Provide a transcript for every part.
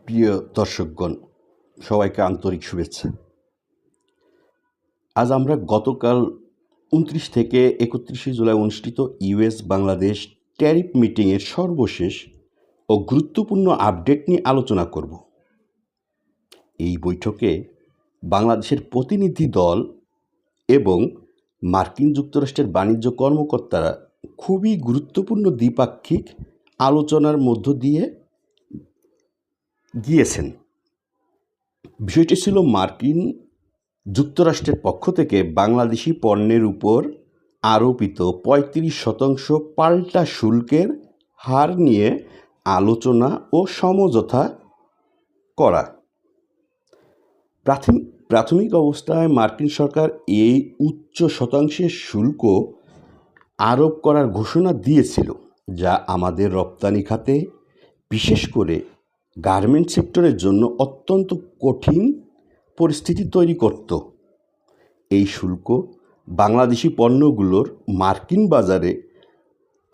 প্রিয় দর্শকগণ, সবাইকে আন্তরিক শুভেচ্ছা। আজ আমরা গতকাল ২৯ থেকে ৩১ জুলাই অনুষ্ঠিত ইউএস বাংলাদেশ ট্যারিফ মিটিংয়ের সর্বশেষ ও গুরুত্বপূর্ণ আপডেট নিয়ে আলোচনা করব। এই বৈঠকে বাংলাদেশের প্রতিনিধি দল এবং মার্কিন যুক্তরাষ্ট্রের বাণিজ্য কর্মকর্তারা খুবই গুরুত্বপূর্ণ দ্বিপাক্ষিক আলোচনার মধ্য দিয়ে গিয়েছেন। বিষয়টি ছিল মার্কিন যুক্তরাষ্ট্রের পক্ষ থেকে বাংলাদেশি পণ্যের উপর আরোপিত ৩৫% পাল্টা শুল্কের হার নিয়ে আলোচনা ও সমঝোতা করা। প্রাথমিক অবস্থায় মার্কিন সরকার এই উচ্চ শতাংশের শুল্ক আরোপ করার ঘোষণা দিয়েছিল, যা আমাদের রপ্তানি খাতে, বিশেষ করে গার্মেন্ট সেক্টরের জন্য অত্যন্ত কঠিন পরিস্থিতি তৈরি করত। এই শুল্ক বাংলাদেশি পণ্যগুলোর মার্কিন বাজারে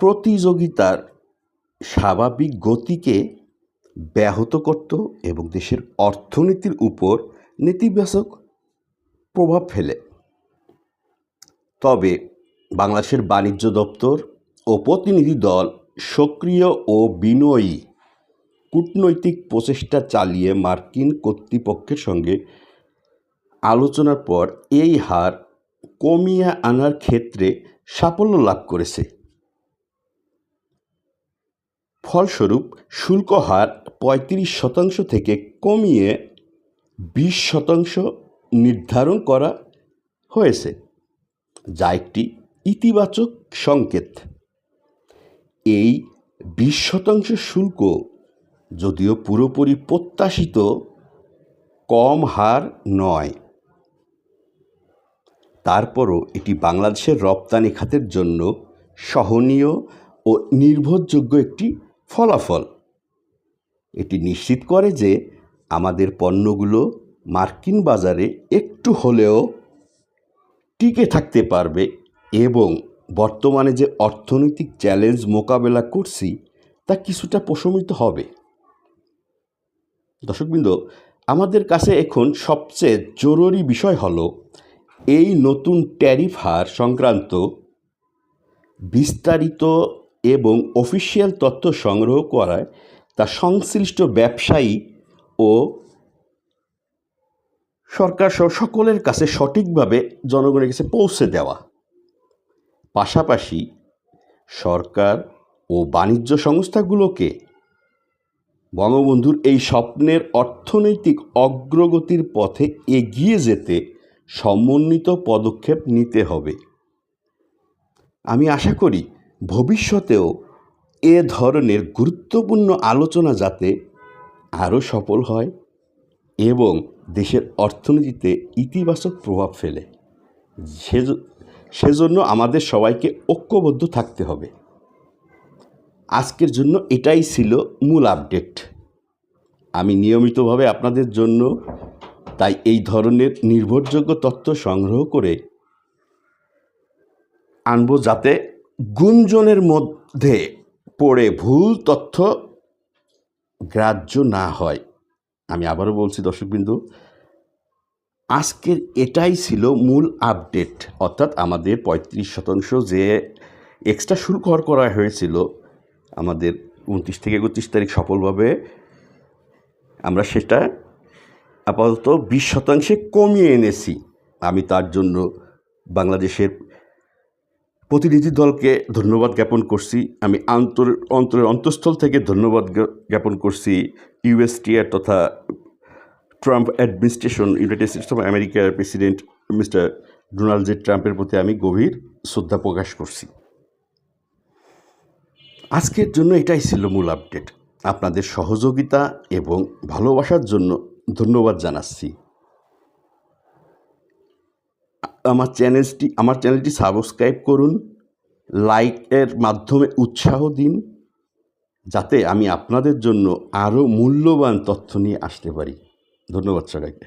প্রতিযোগিতার স্বাভাবিক গতিকে ব্যাহত করত এবং দেশের অর্থনীতির উপর নেতিবাচক প্রভাব ফেলে। তবে বাংলাদেশের বাণিজ্য দপ্তর ও প্রতিনিধি দল সক্রিয় ও বিনয়ী কূটনৈতিক প্রচেষ্টা চালিয়ে মার্কিন কর্তৃপক্ষের সঙ্গে আলোচনার পর এই হার কমিয়ে আনার ক্ষেত্রে সাফল্য লাভ করেছে। ফলস্বরূপ শুল্ক হার ৩৫% থেকে কমিয়ে ২০% নির্ধারণ করা হয়েছে, যা একটি ইতিবাচক সংকেত। এই ২০% শুল্ক যদিও পুরোপুরি প্রত্যাশিত কম হার নয়, তারপরও এটি বাংলাদেশের রপ্তানি খাতের জন্য সহনীয় ও নির্ভরযোগ্য একটি ফলাফল। এটি নিশ্চিত করে যে আমাদের পণ্যগুলো মার্কিন বাজারে একটু হলেও টিকে থাকতে পারবে এবং বর্তমানে যে অর্থনৈতিক চ্যালেঞ্জ মোকাবেলা করছি তা কিছুটা প্রশমিত হবে। দর্শকবৃন্দ, আমাদের কাছে এখন সবচেয়ে জরুরি বিষয় হলো এই নতুন ট্যারিফ হার সংক্রান্ত বিস্তারিত এবং অফিসিয়াল তথ্য সংগ্রহ করায় তা সংশ্লিষ্ট ব্যবসায়ী ও সরকার সহ সকলের কাছে সঠিকভাবে জনগণের কাছে পৌঁছে দেওয়া। পাশাপাশি সরকার ও বাণিজ্য সংস্থাগুলোকে বঙ্গবন্ধুর এই স্বপ্নের অর্থনৈতিক অগ্রগতির পথে এগিয়ে যেতে সমন্বিত পদক্ষেপ নিতে হবে। আমি আশা করি ভবিষ্যতেও এ ধরনের গুরুত্বপূর্ণ আলোচনা যাতে আরও সফল হয় এবং দেশের অর্থনীতিতে ইতিবাচক প্রভাব ফেলে, সেজন্য আমাদের সবাইকে ঐক্যবদ্ধ থাকতে হবে। আজকের জন্য এটাই ছিল মূল আপডেট। আমি নিয়মিতভাবে আপনাদের জন্য তাই এই ধরনের নির্ভরযোগ্য তথ্য সংগ্রহ করে আনব, যাতে গুঞ্জনের মধ্যে পড়ে ভুল তথ্য গ্রাহ্য না হয়। আমি আবারও বলছি দর্শকবৃন্দ, আজকের এটাই ছিল মূল আপডেট, অর্থাৎ আমাদের ৩৫% যে এক্সট্রা শুল্ক করা হয়েছিল আমাদের ২৯ থেকে ৩১ তারিখ সফলভাবে আমরা সেটা আপাতত ২০% কমিয়ে এনেছি। আমি তার জন্য বাংলাদেশের প্রতিনিধি দলকে ধন্যবাদ জ্ঞাপন করছি। আমি অন্তরের অন্তঃস্থল থেকে ধন্যবাদ জ্ঞাপন করছি ইউএসটিআর তথা Trump administration, United states of আমেরিকার প্রেসিডেন্ট মিস্টার ডোনাল্ড জে ট্রাম্পের প্রতি আমি গভীর শ্রদ্ধা প্রকাশ করছি। আজকের জন্য এটাই ছিল মূল আপডেট। আপনাদের সহযোগিতা এবং ভালোবাসার জন্য ধন্যবাদ জানাচ্ছি। আমার চ্যানেলটি সাবস্ক্রাইব করুন, লাইকের মাধ্যমে উৎসাহ দিন, যাতে আমি আপনাদের জন্য আরও মূল্যবান তথ্য নিয়ে আসতে পারি। ধন্যবাদ সবাইকে।